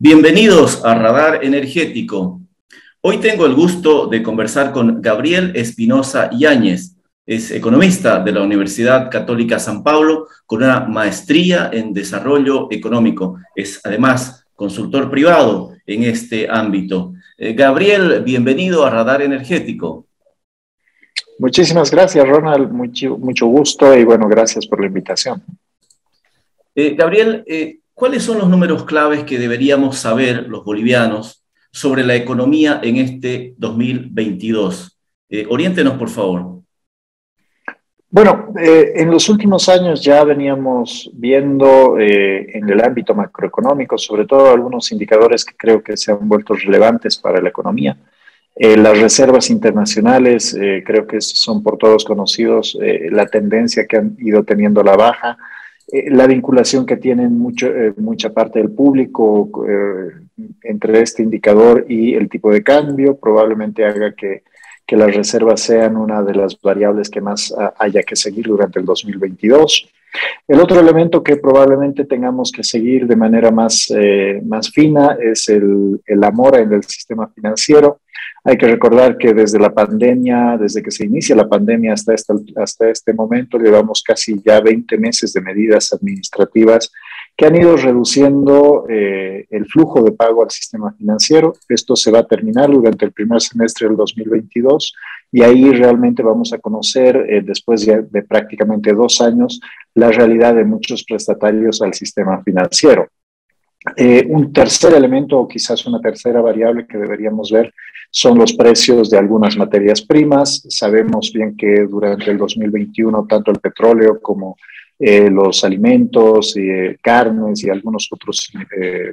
Bienvenidos a Radar Energético. Hoy tengo el gusto de conversar con Gabriel Espinosa Yáñez. Es economista de la Universidad Católica San Pablo con una maestría en desarrollo económico. Es además consultor privado en este ámbito. Gabriel, bienvenido a Radar Energético. Muchísimas gracias, Ronald. Mucho gusto y bueno, gracias por la invitación. Gabriel, ¿cuáles son los números claves que deberíamos saber los bolivianos sobre la economía en este 2022? Oriéntenos, por favor. Bueno, en los últimos años ya veníamos viendo en el ámbito macroeconómico, sobre todo algunos indicadores que creo que se han vuelto relevantes para la economía. Las reservas internacionales, creo que son por todos conocidos, la tendencia que han ido teniendo a la baja, la vinculación que tienen mucha parte del público entre este indicador y el tipo de cambio probablemente haga que las reservas sean una de las variables que más haya que seguir durante el 2022. El otro elemento que probablemente tengamos que seguir de manera más fina es la mora en el sistema financiero. Hay que recordar que desde la pandemia, desde que se inicia la pandemia hasta este momento, llevamos casi ya 20 meses de medidas administrativas que han ido reduciendo el flujo de pago al sistema financiero. Esto se va a terminar durante el primer semestre del 2022 y ahí realmente vamos a conocer, después de prácticamente 2 años, la realidad de muchos prestatarios al sistema financiero. Un tercer elemento o quizás una tercera variable que deberíamos ver son los precios de algunas materias primas. Sabemos bien que durante el 2021 tanto el petróleo como los alimentos, carnes y algunos otros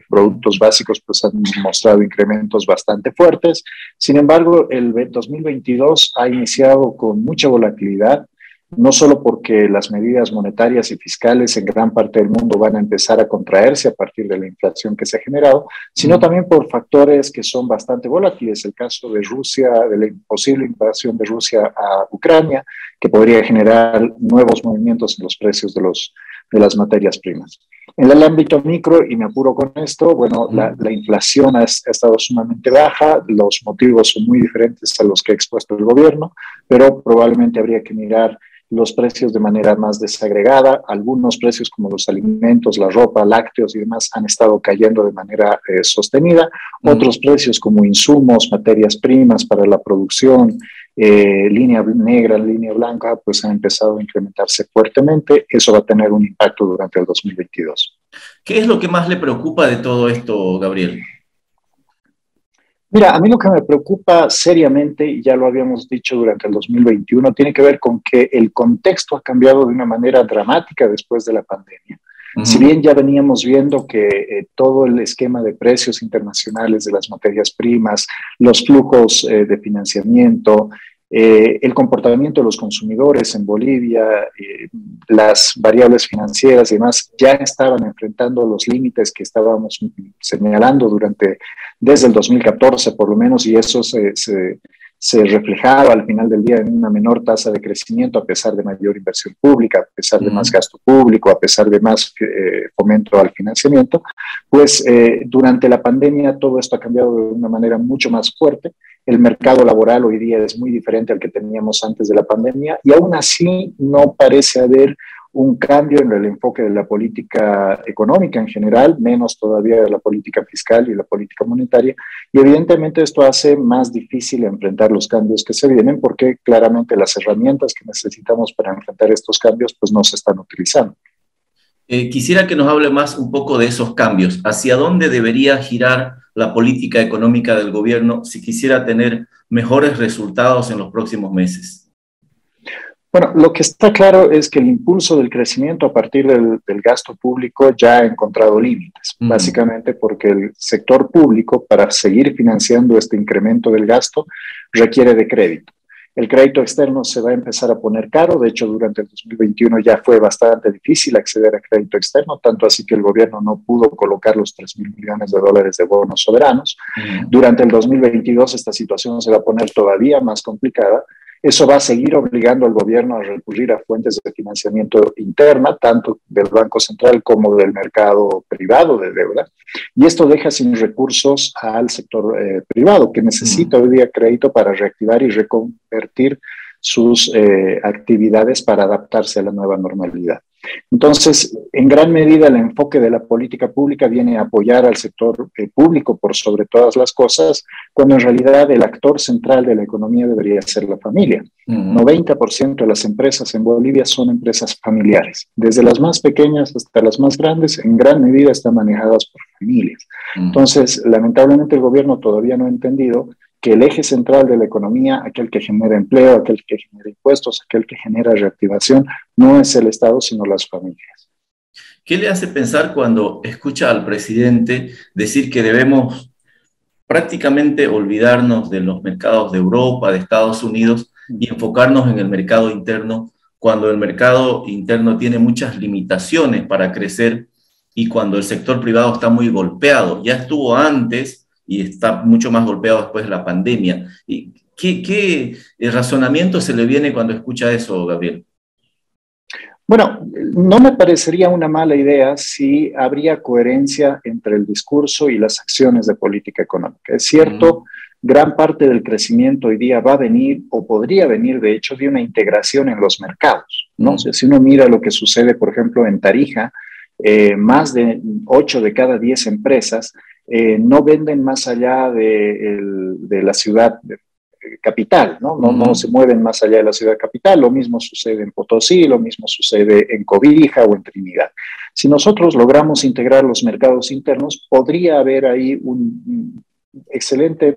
productos básicos pues han mostrado incrementos bastante fuertes. Sin embargo, el 2022 ha iniciado con mucha volatilidad, no solo porque las medidas monetarias y fiscales en gran parte del mundo van a empezar a contraerse a partir de la inflación que se ha generado, sino también por factores que son bastante volátiles. El caso de Rusia, de la posible invasión de Rusia a Ucrania, que podría generar nuevos movimientos en los precios de las materias primas. En el ámbito micro, y me apuro con esto, bueno, la inflación ha estado sumamente baja, los motivos son muy diferentes a los que ha expuesto el gobierno, pero probablemente habría que mirar los precios de manera más desagregada. Algunos precios como los alimentos, la ropa, lácteos y demás han estado cayendo de manera sostenida. Otros precios como insumos, materias primas para la producción, línea negra, línea blanca, pues han empezado a incrementarse fuertemente. Eso va a tener un impacto durante el 2022. ¿Qué es lo que más le preocupa de todo esto, Gabriel? Mira, a mí lo que me preocupa seriamente, y ya lo habíamos dicho durante el 2021, tiene que ver con que el contexto ha cambiado de una manera dramática después de la pandemia. Si bien ya veníamos viendo que todo el esquema de precios internacionales de las materias primas, los flujos de financiamiento, el comportamiento de los consumidores en Bolivia, las variables financieras y demás ya estaban enfrentando los límites que estábamos señalando desde el 2014 por lo menos, y eso se reflejaba al final del día en una menor tasa de crecimiento a pesar de mayor inversión pública, a pesar de más gasto público, a pesar de más fomento al financiamiento. Pues durante la pandemia todo esto ha cambiado de una manera mucho más fuerte. El mercado laboral hoy día es muy diferente al que teníamos antes de la pandemia y aún así no parece haber un cambio en el enfoque de la política económica en general, menos todavía de la política fiscal y la política monetaria. Y evidentemente esto hace más difícil enfrentar los cambios que se vienen porque claramente las herramientas que necesitamos para enfrentar estos cambios pues no se están utilizando. Quisiera que nos hable más un poco de esos cambios. ¿Hacia dónde debería girar la política económica del gobierno si quisiera tener mejores resultados en los próximos meses? Bueno, lo que está claro es que el impulso del crecimiento a partir del gasto público ya ha encontrado límites, básicamente porque el sector público, para seguir financiando este incremento del gasto, requiere de crédito. El crédito externo se va a empezar a poner caro. De hecho, durante el 2021 ya fue bastante difícil acceder a crédito externo, tanto así que el gobierno no pudo colocar los $3.000 millones de bonos soberanos. Durante el 2022 esta situación se va a poner todavía más complicada. Eso va a seguir obligando al gobierno a recurrir a fuentes de financiamiento interna, tanto del Banco Central como del mercado privado de deuda. Y esto deja sin recursos al sector privado, que necesita hoy día crédito para reactivar y reconvertir sus actividades para adaptarse a la nueva normalidad. Entonces, en gran medida, el enfoque de la política pública viene a apoyar al sector público por sobre todas las cosas, cuando en realidad el actor central de la economía debería ser la familia. 90% de las empresas en Bolivia son empresas familiares. Desde las más pequeñas hasta las más grandes, en gran medida están manejadas por familias. Entonces, lamentablemente el gobierno todavía no ha entendido que el eje central de la economía, aquel que genera empleo, aquel que genera impuestos, aquel que genera reactivación, no es el Estado, sino las familias. ¿Qué le hace pensar cuando escucha al presidente decir que debemos prácticamente olvidarnos de los mercados de Europa, de Estados Unidos, y enfocarnos en el mercado interno, cuando el mercado interno tiene muchas limitaciones para crecer y cuando el sector privado está muy golpeado? Ya estuvo antes y está mucho más golpeado después de la pandemia. ¿Y qué razonamiento se le viene cuando escucha eso, Gabriel? Bueno, no me parecería una mala idea si habría coherencia entre el discurso y las acciones de política económica. Es cierto, gran parte del crecimiento hoy día va a venir, o podría venir, de hecho, de una integración en los mercados, ¿no? O sea, si uno mira lo que sucede, por ejemplo, en Tarija, más de 8 de cada 10 empresas no venden más allá de la ciudad capital, ¿no? No se mueven más allá de la ciudad capital. Lo mismo sucede en Potosí, lo mismo sucede en Cobija o en Trinidad. Si nosotros logramos integrar los mercados internos, podría haber ahí un excelente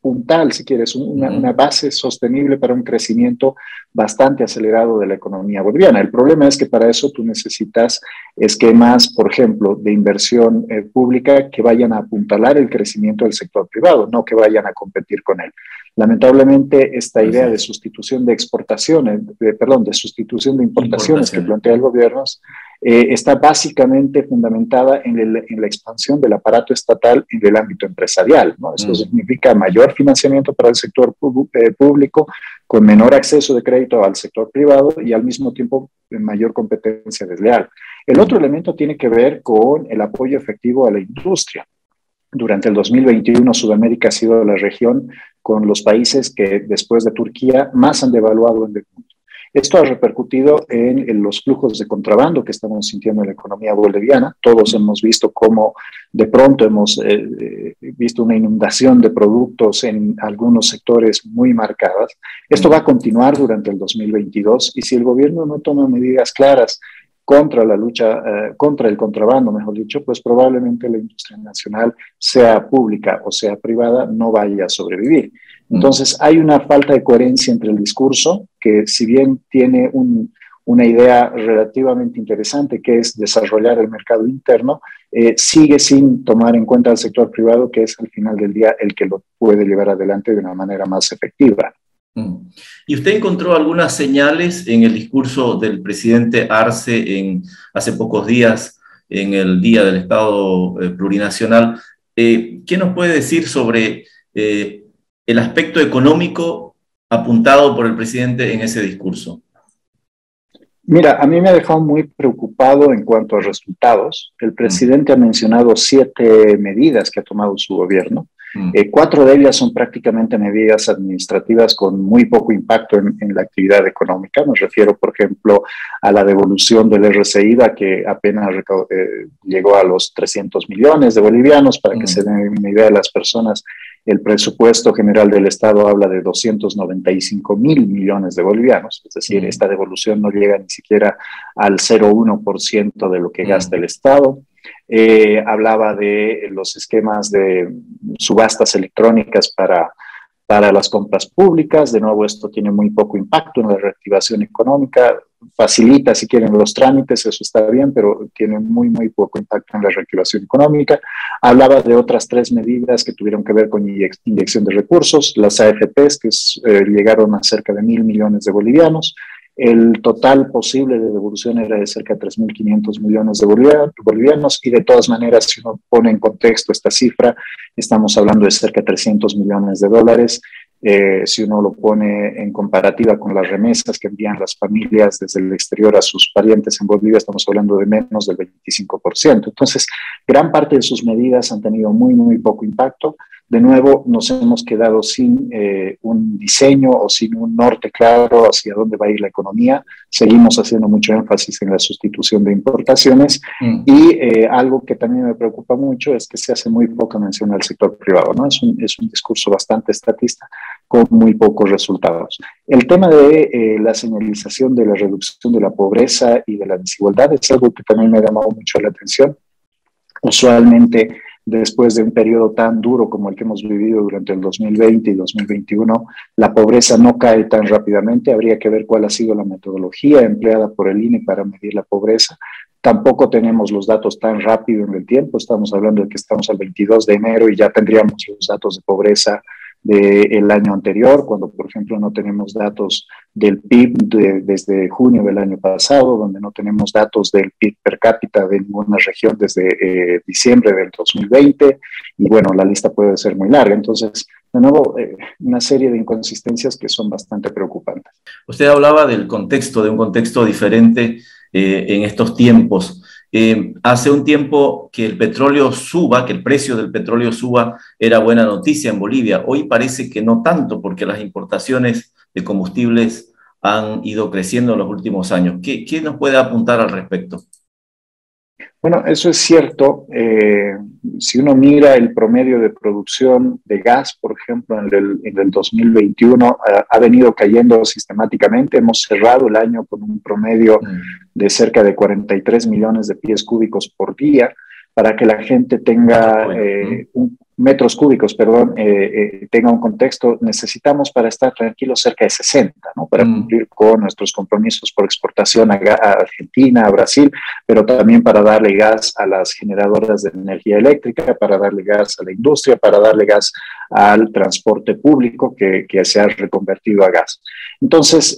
puntal, si quieres, una base sostenible para un crecimiento bastante acelerado de la economía boliviana. El problema es que para eso tú necesitas esquemas, por ejemplo, de inversión pública que vayan a apuntalar el crecimiento del sector privado, no que vayan a competir con él. Lamentablemente, esta idea de sustitución de exportaciones, de sustitución de importaciones que plantea el gobierno, está básicamente fundamentada en la expansión del aparato estatal en el ámbito empresarial, ¿no? Eso significa mayor financiamiento para el sector público, con menor acceso de crédito al sector privado y al mismo tiempo mayor competencia desleal. El otro elemento tiene que ver con el apoyo efectivo a la industria. Durante el 2021, Sudamérica ha sido la región con los países que, después de Turquía, más han devaluado en el mundo. Esto ha repercutido en los flujos de contrabando que estamos sintiendo en la economía boliviana. Todos hemos visto cómo de pronto hemos visto una inundación de productos en algunos sectores muy marcadas. Esto va a continuar durante el 2022 y si el gobierno no toma medidas claras contra la lucha, contra el contrabando, mejor dicho, pues probablemente la industria nacional, sea pública o sea privada, no vaya a sobrevivir. Entonces, hay una falta de coherencia entre el discurso, que si bien tiene una idea relativamente interesante, que es desarrollar el mercado interno, sigue sin tomar en cuenta al sector privado, que es al final del día el que lo puede llevar adelante de una manera más efectiva. ¿Y usted encontró algunas señales en el discurso del presidente Arce hace pocos días, en el Día del Estado Plurinacional? ¿Qué nos puede decir sobre el aspecto económico apuntado por el presidente en ese discurso? Mira, a mí me ha dejado muy preocupado en cuanto a resultados. El presidente ha mencionado 7 medidas que ha tomado su gobierno. 4 de ellas son prácticamente medidas administrativas con muy poco impacto en la actividad económica. Me refiero, por ejemplo, a la devolución del RCI-VA, que apenas llegó a los 300 millones de bolivianos. Para que se den una idea de las personas, el presupuesto general del Estado habla de 295 mil millones de bolivianos. Es decir, esta devolución no llega ni siquiera al 0,1% de lo que gasta el Estado. Hablaba de los esquemas de subastas electrónicas para las compras públicas. De nuevo, esto tiene muy poco impacto en la reactivación económica. Facilita, si quieren, los trámites, eso está bien, pero tiene muy, muy poco impacto en la reactivación económica. Hablaba de otras 3 medidas que tuvieron que ver con inyección de recursos, las AFPs, que llegaron a cerca de 1.000 millones de bolivianos. El total posible de devolución era de cerca de 3.500 millones de bolivianos y de todas maneras, si uno pone en contexto esta cifra, estamos hablando de cerca de 300 millones de dólares Si uno lo pone en comparativa con las remesas que envían las familias desde el exterior a sus parientes en Bolivia, estamos hablando de menos del 25%. Entonces, gran parte de sus medidas han tenido muy, muy poco impacto. De nuevo, nos hemos quedado sin un diseño o sin un norte claro hacia dónde va a ir la economía. Seguimos haciendo mucho énfasis en la sustitución de importaciones y algo que también me preocupa mucho es que se hace muy poca mención al sector privado, ¿no? Es un discurso bastante estatista con muy pocos resultados. El tema de la señalización de la reducción de la pobreza y de la desigualdad es algo que también me ha llamado mucho la atención. Usualmente, después de un periodo tan duro como el que hemos vivido durante el 2020 y 2021, la pobreza no cae tan rápidamente. Habría que ver cuál ha sido la metodología empleada por el INE para medir la pobreza. Tampoco tenemos los datos tan rápido en el tiempo. Estamos hablando de que estamos al 22 de enero y ya tendríamos los datos de pobreza del año anterior, cuando, por ejemplo, no tenemos datos del PIB desde junio del año pasado, donde no tenemos datos del PIB per cápita de ninguna región desde diciembre del 2020, y bueno, la lista puede ser muy larga. Entonces, de nuevo, una serie de inconsistencias que son bastante preocupantes. Usted hablaba del contexto, de un contexto diferente en estos tiempos. Hace un tiempo que el petróleo suba, que el precio del petróleo suba, era buena noticia en Bolivia. Hoy parece que no tanto, porque las importaciones de combustibles han ido creciendo en los últimos años. ¿Qué nos puede apuntar al respecto? Bueno, eso es cierto. Si uno mira el promedio de producción de gas, por ejemplo, en el 2021, ha venido cayendo sistemáticamente. Hemos cerrado el año con un promedio de cerca de 43 millones de pies cúbicos por día. Para que la gente tenga metros cúbicos, perdón, tenga un contexto, necesitamos para estar tranquilos cerca de 60, ¿no? Para cumplir con nuestros compromisos por exportación a Argentina, a Brasil, pero también para darle gas a las generadoras de energía eléctrica, para darle gas a la industria, para darle gas al transporte público que se ha reconvertido a gas. Entonces,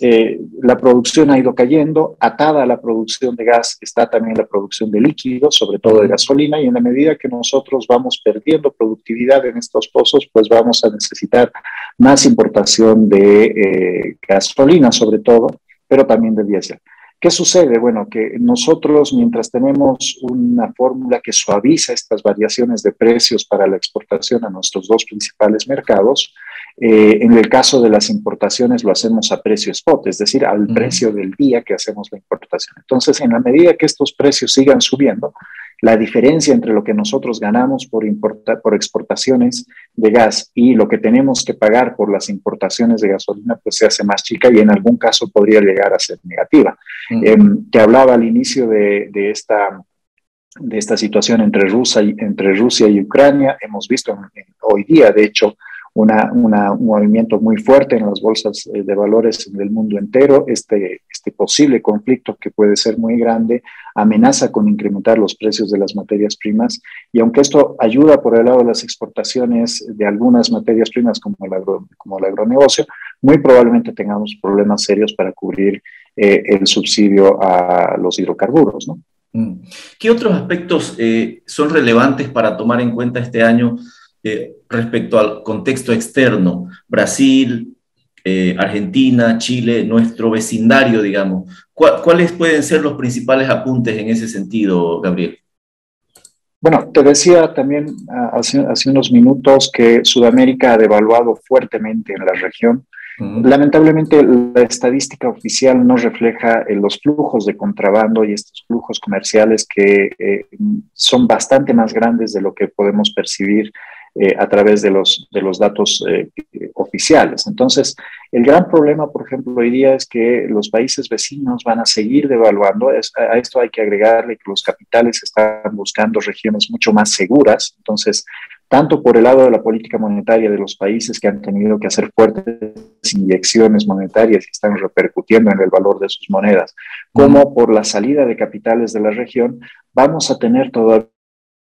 la producción ha ido cayendo. Atada a la producción de gas está también la producción de líquidos, sobre todo de gasolina, y en la medida que nosotros vamos perdiendo productividad en estos pozos, pues vamos a necesitar más importación de gasolina, sobre todo, pero también de diésel. ¿Qué sucede? Bueno, que nosotros, mientras tenemos una fórmula que suaviza estas variaciones de precios para la exportación a nuestros dos principales mercados, en el caso de las importaciones lo hacemos a precio spot, es decir, al precio del día que hacemos la importación. Entonces, en la medida que estos precios sigan subiendo, la diferencia entre lo que nosotros ganamos por exportaciones de gas y lo que tenemos que pagar por las importaciones de gasolina, pues se hace más chica y en algún caso podría llegar a ser negativa. Te hablaba al inicio de esta situación entre Rusia y Ucrania. Hemos visto hoy día, de hecho, un movimiento muy fuerte en las bolsas de valores del mundo entero. Este posible conflicto, que puede ser muy grande, amenaza con incrementar los precios de las materias primas, y aunque esto ayuda por el lado de las exportaciones de algunas materias primas como el agronegocio, muy probablemente tengamos problemas serios para cubrir el subsidio a los hidrocarburos, ¿no? ¿Qué otros aspectos son relevantes para tomar en cuenta este año respecto al contexto externo? Brasil, Argentina, Chile, nuestro vecindario, digamos. ¿Cuáles pueden ser los principales apuntes en ese sentido, Gabriel? Bueno, te decía también hace unos minutos que Sudamérica ha devaluado fuertemente en la región. Lamentablemente, la estadística oficial no refleja los flujos de contrabando y estos flujos comerciales que son bastante más grandes de lo que podemos percibir a través de los datos oficiales. Entonces, el gran problema, por ejemplo, hoy día es que los países vecinos van a seguir devaluando. A esto hay que agregarle que los capitales están buscando regiones mucho más seguras. Entonces, tanto por el lado de la política monetaria de los países que han tenido que hacer fuertes inyecciones monetarias y están repercutiendo en el valor de sus monedas, como por la salida de capitales de la región, vamos a tener todavía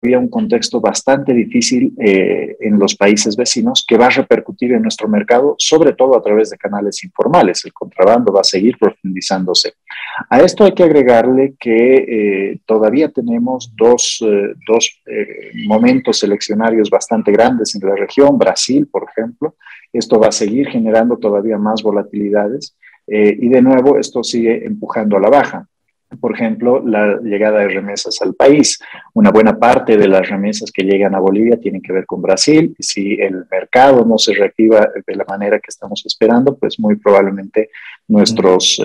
un contexto bastante difícil en los países vecinos que va a repercutir en nuestro mercado, sobre todo a través de canales informales. El contrabando va a seguir profundizándose. A esto hay que agregarle que todavía tenemos dos momentos eleccionarios bastante grandes en la región. Brasil, por ejemplo, esto va a seguir generando todavía más volatilidades y de nuevo esto sigue empujando a la baja. Por ejemplo, la llegada de remesas al país. Una buena parte de las remesas que llegan a Bolivia tienen que ver con Brasil. Y si el mercado no se reactiva de la manera que estamos esperando, pues muy probablemente nuestros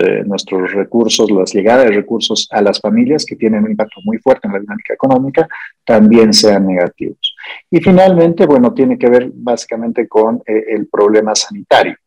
recursos, las llegadas de recursos a las familias, que tienen un impacto muy fuerte en la dinámica económica, también sean negativos. Y finalmente, bueno, tiene que ver básicamente con el problema sanitario.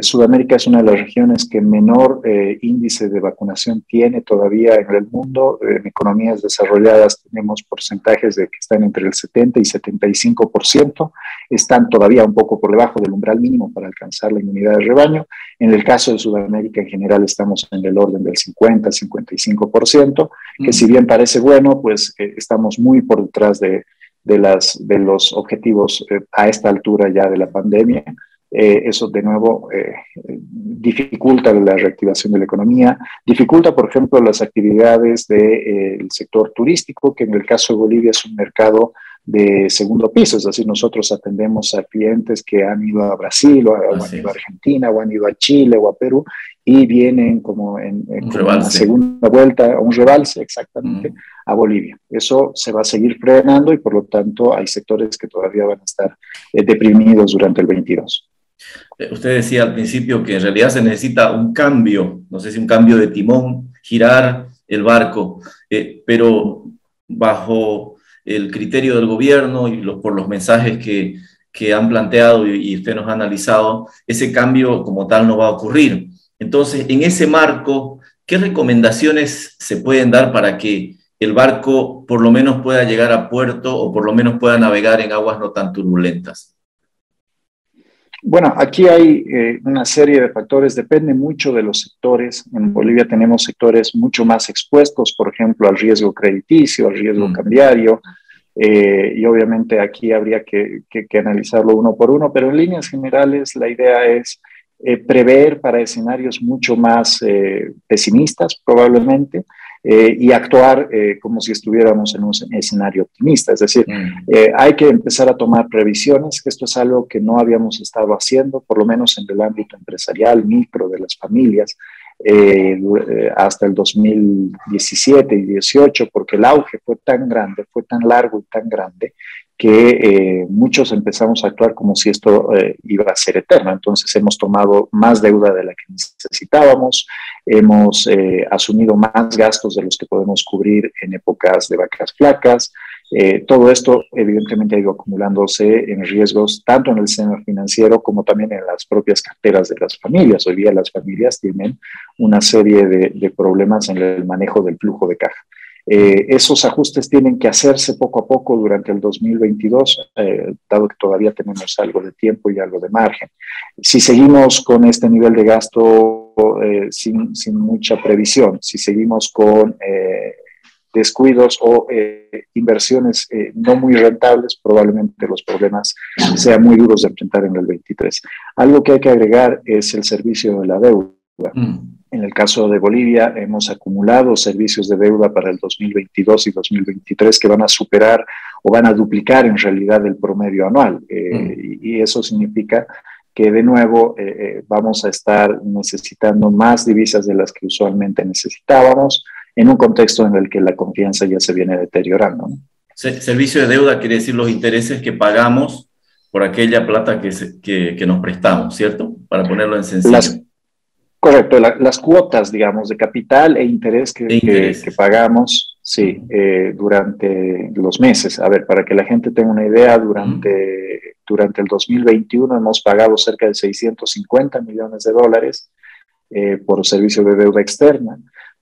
Sudamérica es una de las regiones que menor índice de vacunación tiene todavía en el mundo. En economías desarrolladas tenemos porcentajes de que están entre el 70 y 75%. Están todavía un poco por debajo del umbral mínimo para alcanzar la inmunidad de rebaño. En el caso de Sudamérica en general estamos en el orden del 50-55%, que si bien parece bueno, pues estamos muy por detrás de los objetivos a esta altura ya de la pandemia. Eso de nuevo dificulta la reactivación de la economía, dificulta por ejemplo las actividades del sector turístico, que en el caso de Bolivia es un mercado de segundo piso, es decir, nosotros atendemos a clientes que han ido a Brasil o han ido a Argentina o han ido a Chile o a Perú y vienen como en una segunda vuelta, un rebalse exactamente, a Bolivia. Eso se va a seguir frenando y por lo tanto hay sectores que todavía van a estar deprimidos durante el 22. Usted decía al principio que en realidad se necesita un cambio, no sé si un cambio de timón, girar el barco, pero bajo el criterio del gobierno y por los mensajes que han planteado y usted nos ha analizado, ese cambio como tal no va a ocurrir. Entonces, en ese marco, ¿qué recomendaciones se pueden dar para que el barco por lo menos pueda llegar a puerto o por lo menos pueda navegar en aguas no tan turbulentas? Bueno, aquí hay una serie de factores, depende mucho de los sectores. En Bolivia tenemos sectores mucho más expuestos, por ejemplo, al riesgo crediticio, al riesgo cambiario, y obviamente aquí habría que analizarlo uno por uno, pero en líneas generales la idea es prever para escenarios mucho más pesimistas probablemente, y actuar como si estuviéramos en un escenario optimista. Es decir, hay que empezar a tomar previsiones. Esto es algo que no habíamos estado haciendo, por lo menos en el ámbito empresarial, micro de las familias, hasta el 2017 y 18, porque el auge fue tan grande, fue tan largo y tan grande, que muchos empezamos a actuar como si esto iba a ser eterno. Entonces hemos tomado más deuda de la que necesitábamos, hemos asumido más gastos de los que podemos cubrir en épocas de vacas flacas. Todo esto evidentemente ha ido acumulándose en riesgos tanto en el seno financiero como también en las propias carteras de las familias. Hoy día las familias tienen una serie de problemas en el manejo del flujo de caja. Esos ajustes tienen que hacerse poco a poco durante el 2022, dado que todavía tenemos algo de tiempo y algo de margen. Si seguimos con este nivel de gasto sin mucha previsión, si seguimos con descuidos o inversiones no muy rentables, probablemente los problemas sean muy duros de enfrentar en el 23. Algo que hay que agregar es el servicio de la deuda. En el caso de Bolivia, hemos acumulado servicios de deuda para el 2022 y 2023 que van a superar o van a duplicar en realidad el promedio anual. Y eso significa que de nuevo vamos a estar necesitando más divisas de las que usualmente necesitábamos en un contexto en el que la confianza ya se viene deteriorando, ¿no? Servicio de deuda quiere decir los intereses que pagamos por aquella plata que nos prestamos, ¿cierto? Para ponerlo en sencillo. Correcto, las cuotas, digamos, de capital e interés que pagamos, sí, durante los meses. A ver, para que la gente tenga una idea, durante el 2021 hemos pagado cerca de 650 millones de dólares por servicio de deuda externa.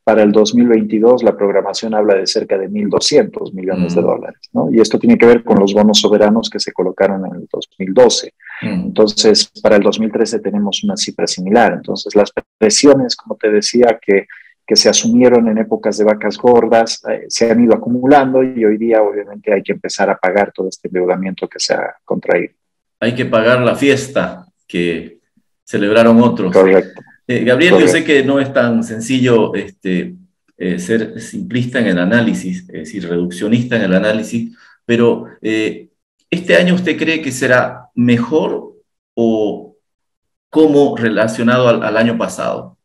Para el 2022 la programación habla de cerca de 1.200 millones de dólares, ¿no? Y esto tiene que ver con los bonos soberanos que se colocaron en el 2012. Entonces, para el 2013 tenemos una cifra similar. Entonces, las presiones, como te decía, que que se asumieron en épocas de vacas gordas, se han ido acumulando y hoy día obviamente hay que empezar a pagar todo este endeudamiento que se ha contraído. Hay que pagar la fiesta que celebraron otros. Correcto. Gabriel, correcto. Yo sé que no es tan sencillo ser simplista en el análisis, es decir, reduccionista en el análisis, pero ¿este año usted cree que será mejor o cómo relacionado al año pasado?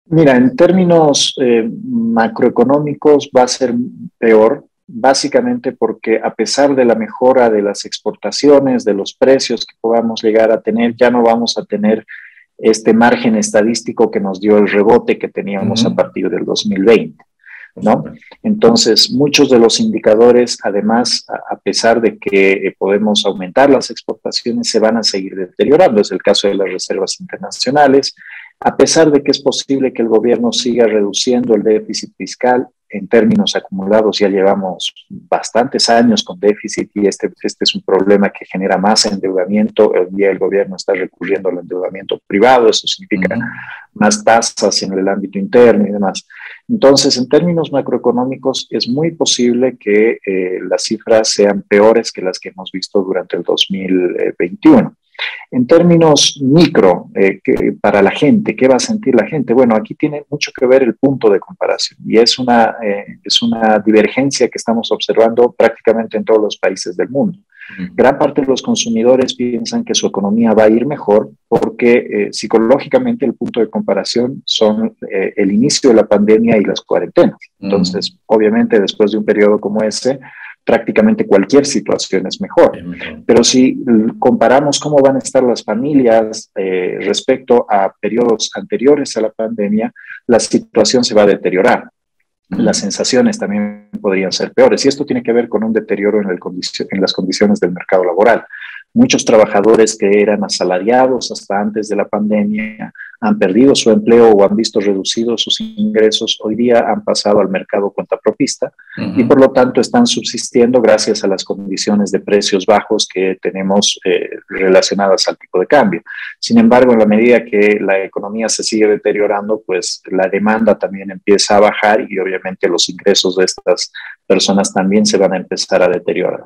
Mira, en términos macroeconómicos va a ser peor, básicamente porque a pesar de la mejora de las exportaciones, de los precios que podamos llegar a tener, ya no vamos a tener este margen estadístico que nos dio el rebote que teníamos a partir del 2020, ¿no? Entonces, muchos de los indicadores, además, a pesar de que podemos aumentar las exportaciones, se van a seguir deteriorando. Es el caso de las reservas internacionales. A pesar de que es posible que el gobierno siga reduciendo el déficit fiscal, en términos acumulados ya llevamos bastantes años con déficit y este es un problema que genera más endeudamiento. Hoy día el gobierno está recurriendo al endeudamiento privado, eso significa más tasas en el ámbito interno y demás. Entonces, en términos macroeconómicos, es muy posible que las cifras sean peores que las que hemos visto durante el 2021. En términos micro, para la gente, ¿qué va a sentir la gente? Bueno, aquí tiene mucho que ver el punto de comparación y es una divergencia que estamos observando prácticamente en todos los países del mundo. Gran parte de los consumidores piensan que su economía va a ir mejor porque psicológicamente el punto de comparación son el inicio de la pandemia y las cuarentenas. Entonces, obviamente, después de un periodo como ese, prácticamente cualquier situación es mejor. Pero si comparamos cómo van a estar las familias respecto a periodos anteriores a la pandemia, la situación se va a deteriorar. Las sensaciones también podrían ser peores y esto tiene que ver con un deterioro en las condiciones del mercado laboral. Muchos trabajadores que eran asalariados hasta antes de la pandemia han perdido su empleo o han visto reducidos sus ingresos. Hoy día han pasado al mercado cuentapropista y por lo tanto están subsistiendo gracias a las condiciones de precios bajos que tenemos relacionadas al tipo de cambio. Sin embargo, en la medida que la economía se sigue deteriorando, pues la demanda también empieza a bajar y obviamente los ingresos de estas personas también se van a empezar a deteriorar.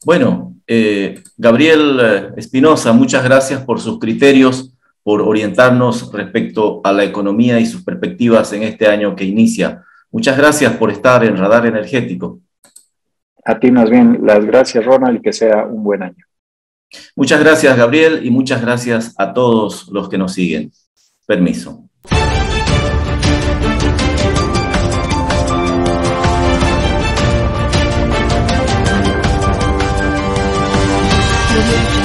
Bueno, Gabriel Espinosa, muchas gracias por sus criterios, por orientarnos respecto a la economía y sus perspectivas en este año que inicia. Muchas gracias por estar en Radar Energético. A ti más bien las gracias, Ronald, y que sea un buen año. Muchas gracias, Gabriel, y muchas gracias a todos los que nos siguen. Permiso. Thank you.